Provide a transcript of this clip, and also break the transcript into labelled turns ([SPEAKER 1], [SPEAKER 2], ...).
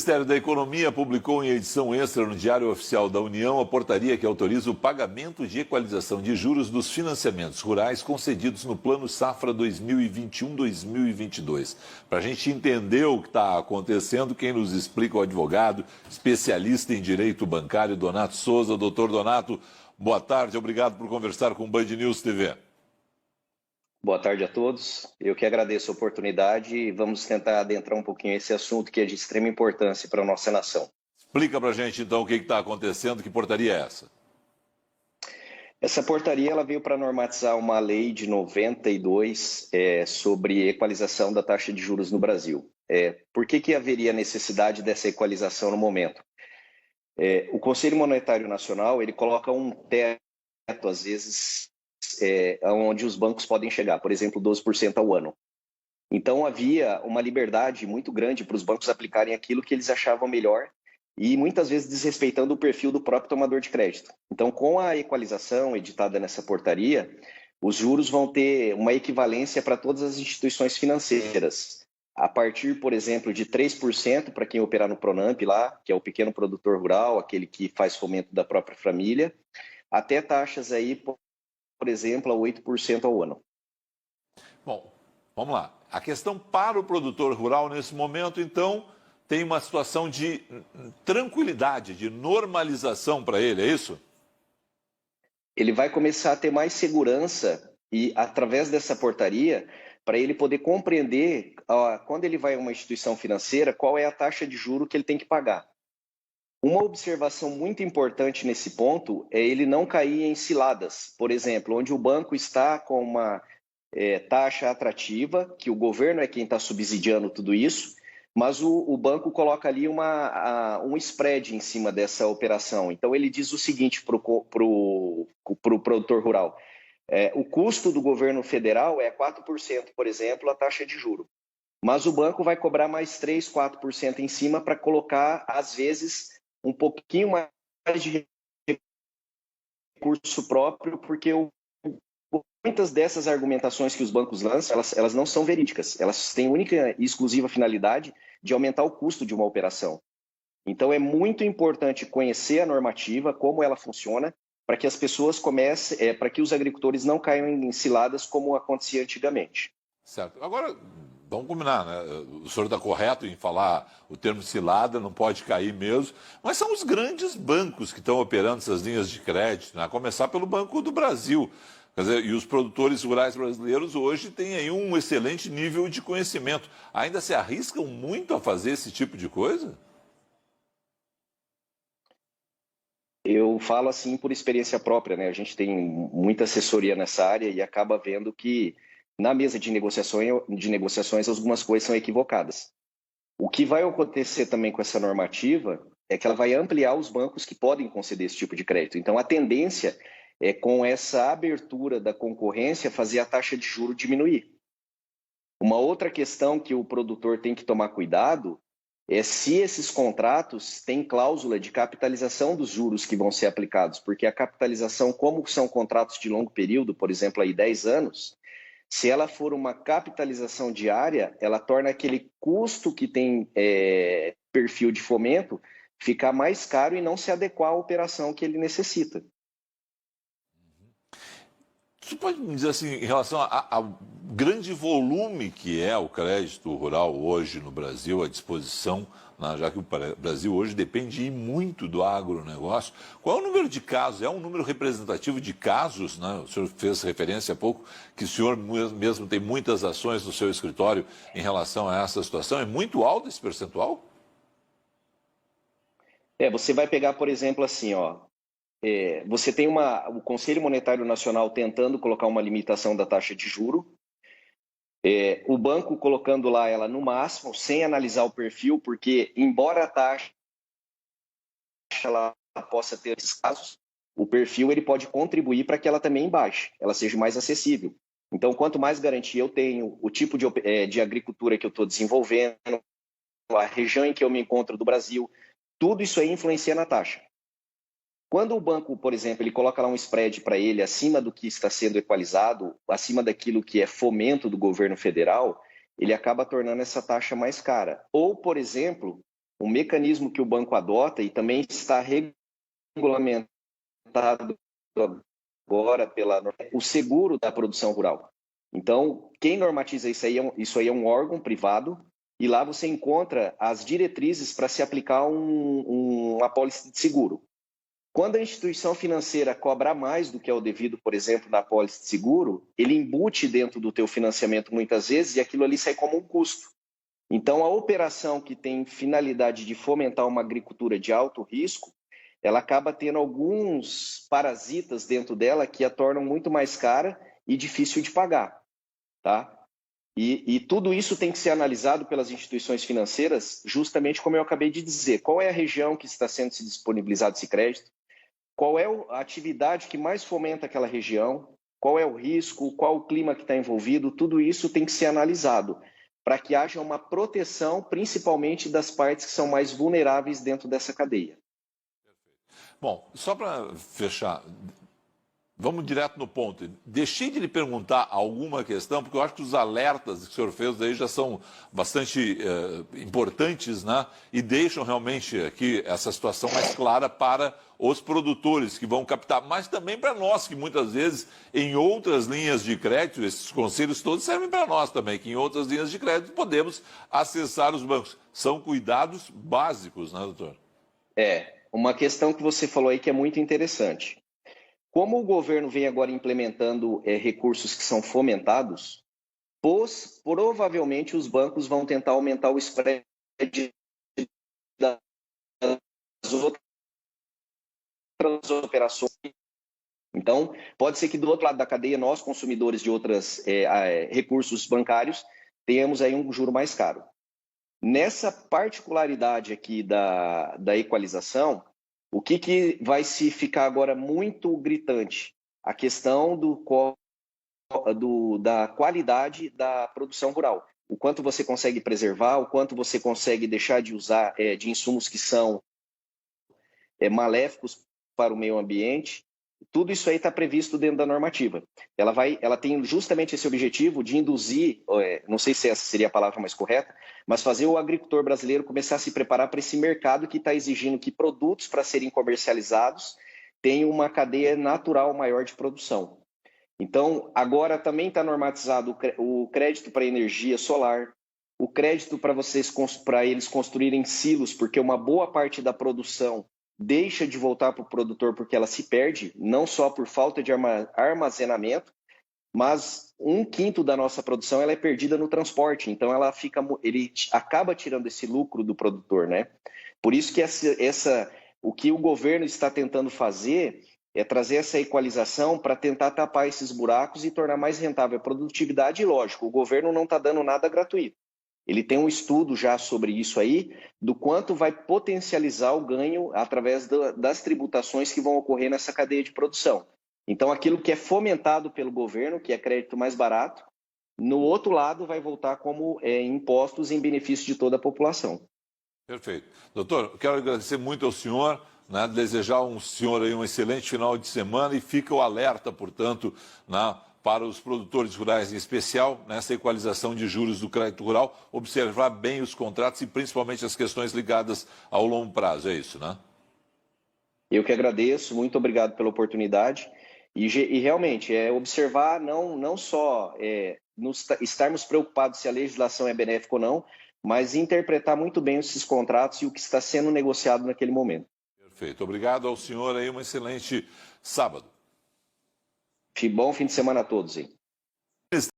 [SPEAKER 1] Ministério da Economia publicou em edição extra no Diário Oficial da União a portaria que autoriza o pagamento de equalização de juros dos financiamentos rurais concedidos no Plano Safra 2021-2022. Para a gente entender o que está acontecendo, quem nos explica é o advogado, especialista em direito bancário, Donato Souza. Doutor Donato, boa tarde, obrigado por conversar com o Band News TV.
[SPEAKER 2] Boa tarde a todos. Eu que agradeço a oportunidade e vamos tentar adentrar um pouquinho esse assunto que é de extrema importância para a nossa nação.
[SPEAKER 1] Explica para a gente, então, o que está acontecendo, que portaria é essa?
[SPEAKER 2] Essa portaria ela veio para normatizar uma lei de 92 sobre equalização da taxa de juros no Brasil. Por que haveria necessidade dessa equalização no momento? O Conselho Monetário Nacional ele coloca um teto, às vezes, onde os bancos podem chegar, por exemplo, 12% ao ano. Então, havia uma liberdade muito grande para os bancos aplicarem aquilo que eles achavam melhor e, muitas vezes, desrespeitando o perfil do próprio tomador de crédito. Então, com a equalização editada nessa portaria, os juros vão ter uma equivalência para todas as instituições financeiras. A partir, por exemplo, de 3% para quem operar no Pronamp lá, que é o pequeno produtor rural, aquele que faz fomento da própria família, até taxas aí, por exemplo, a 8% ao ano.
[SPEAKER 1] Bom, vamos lá. A questão para o produtor rural nesse momento, então, tem uma situação de tranquilidade, de normalização para ele, é isso?
[SPEAKER 2] Ele vai começar a ter mais segurança e, através dessa portaria, para ele poder compreender, quando ele vai a uma instituição financeira, qual é a taxa de juro que ele tem que pagar. Uma observação muito importante nesse ponto é ele não cair em ciladas, por exemplo, onde o banco está com uma taxa atrativa, que o governo é quem está subsidiando tudo isso, mas o banco coloca ali um spread em cima dessa operação. Então ele diz o seguinte para o produtor rural, o custo do governo federal é 4%, por exemplo, a taxa de juro, mas o banco vai cobrar mais 3, 4% em cima para colocar, às vezes, um pouquinho mais de recurso próprio, porque muitas dessas argumentações que os bancos lançam, elas não são verídicas. Elas têm única e exclusiva finalidade de aumentar o custo de uma operação. Então, é muito importante conhecer a normativa, como ela funciona, para que as pessoas comecem, para que os agricultores não caiam em ciladas como acontecia antigamente.
[SPEAKER 1] Certo. Agora, vamos combinar, né? O senhor está correto em falar o termo cilada, não pode cair mesmo, mas são os grandes bancos que estão operando essas linhas de crédito, né? A começar pelo Banco do Brasil. Quer dizer, e os produtores rurais brasileiros hoje têm aí um excelente nível de conhecimento. Ainda se arriscam muito a fazer esse tipo de coisa?
[SPEAKER 2] Eu falo assim por experiência própria, né? A gente tem muita assessoria nessa área e acaba vendo que na mesa de negociações algumas coisas são equivocadas. O que vai acontecer também com essa normativa é que ela vai ampliar os bancos que podem conceder esse tipo de crédito. Então, a tendência é, com essa abertura da concorrência, fazer a taxa de juro diminuir. Uma outra questão que o produtor tem que tomar cuidado é se esses contratos têm cláusula de capitalização dos juros que vão ser aplicados, porque a capitalização, como são contratos de longo período, por exemplo, aí 10 anos, se ela for uma capitalização diária, ela torna aquele custo que tem perfil de fomento ficar mais caro e não se adequar à operação que ele necessita.
[SPEAKER 1] Você pode me dizer assim, em relação ao grande volume que é o crédito rural hoje no Brasil, à disposição, né, já que o Brasil hoje depende muito do agronegócio, qual é o número de casos? É um número representativo de casos, né? O senhor fez referência há pouco que o senhor mesmo tem muitas ações no seu escritório em relação a essa situação. É muito alto esse percentual?
[SPEAKER 2] Você vai pegar, por exemplo, assim, você tem o Conselho Monetário Nacional tentando colocar uma limitação da taxa de juro, o banco colocando lá ela no máximo, sem analisar o perfil, porque embora a taxa ela possa ter esses casos, o perfil ele pode contribuir para que ela também baixe, ela seja mais acessível. Então, quanto mais garantia eu tenho, o tipo de agricultura que eu estou desenvolvendo, a região em que eu me encontro do Brasil, tudo isso aí influencia na taxa. Quando o banco, por exemplo, ele coloca lá um spread para ele acima do que está sendo equalizado, acima daquilo que é fomento do governo federal, ele acaba tornando essa taxa mais cara. Ou, por exemplo, um mecanismo que o banco adota e também está regulamentado agora o seguro da produção rural. Então, quem normatiza isso aí é um órgão privado e lá você encontra as diretrizes para se aplicar uma apólice de seguro. Quando a instituição financeira cobra mais do que é o devido, por exemplo, na apólice de seguro, ele embute dentro do teu financiamento muitas vezes e aquilo ali sai como um custo. Então, a operação que tem finalidade de fomentar uma agricultura de alto risco, ela acaba tendo alguns parasitas dentro dela que a tornam muito mais cara e difícil de pagar, tá? E tudo isso tem que ser analisado pelas instituições financeiras, justamente como eu acabei de dizer. Qual é a região que está sendo se disponibilizado esse crédito? Qual é a atividade que mais fomenta aquela região? Qual é o risco? Qual o clima que está envolvido? Tudo isso tem que ser analisado para que haja uma proteção, principalmente das partes que são mais vulneráveis dentro dessa cadeia.
[SPEAKER 1] Bom, só para fechar, vamos direto no ponto. Deixei de lhe perguntar alguma questão, porque eu acho que os alertas que o senhor fez aí já são bastante importantes, né? E deixam realmente aqui essa situação mais clara para os produtores que vão captar, mas também para nós, que muitas vezes em outras linhas de crédito, esses conselhos todos servem para nós também, que em outras linhas de crédito podemos acessar os bancos. São cuidados básicos, né, doutor?
[SPEAKER 2] Uma questão que você falou aí que é muito interessante. Como o governo vem agora implementando recursos que são fomentados, provavelmente os bancos vão tentar aumentar o spread das outras operações. Então, pode ser que do outro lado da cadeia, nós, consumidores de outros recursos bancários, tenhamos aí um juro mais caro. Nessa particularidade aqui da equalização, o que vai se ficar agora muito gritante? A questão da qualidade da produção rural. O quanto você consegue preservar, o quanto você consegue deixar de usar de insumos que são maléficos para o meio ambiente. Tudo isso aí está previsto dentro da normativa. Ela tem justamente esse objetivo de induzir, não sei se essa seria a palavra mais correta, mas fazer o agricultor brasileiro começar a se preparar para esse mercado que está exigindo que produtos para serem comercializados tenham uma cadeia natural maior de produção. Então, agora também está normatizado o crédito para energia solar, o crédito para eles construírem silos, porque uma boa parte da produção deixa de voltar para o produtor porque ela se perde, não só por falta de armazenamento, mas 1/5 da nossa produção ela é perdida no transporte, então ele acaba tirando esse lucro do produtor, né? Por isso que o que o governo está tentando fazer é trazer essa equalização para tentar tapar esses buracos e tornar mais rentável a produtividade. E lógico, o governo não está dando nada gratuito. Ele tem um estudo já sobre isso aí, do quanto vai potencializar o ganho através das tributações que vão ocorrer nessa cadeia de produção. Então, aquilo que é fomentado pelo governo, que é crédito mais barato, no outro lado vai voltar como impostos em benefício de toda a população.
[SPEAKER 1] Perfeito. Doutor, quero agradecer muito ao senhor, né, desejar ao senhor aí um excelente final de semana e fica o alerta, portanto, para os produtores rurais em especial, nessa equalização de juros do crédito rural, observar bem os contratos e principalmente as questões ligadas ao longo prazo, é isso, né?
[SPEAKER 2] Eu que agradeço, muito obrigado pela oportunidade e realmente observar não só estarmos preocupados se a legislação é benéfica ou não, mas interpretar muito bem esses contratos e o que está sendo negociado naquele momento.
[SPEAKER 1] Perfeito. Obrigado ao senhor aí, um excelente sábado.
[SPEAKER 2] Bom fim de semana a todos, hein?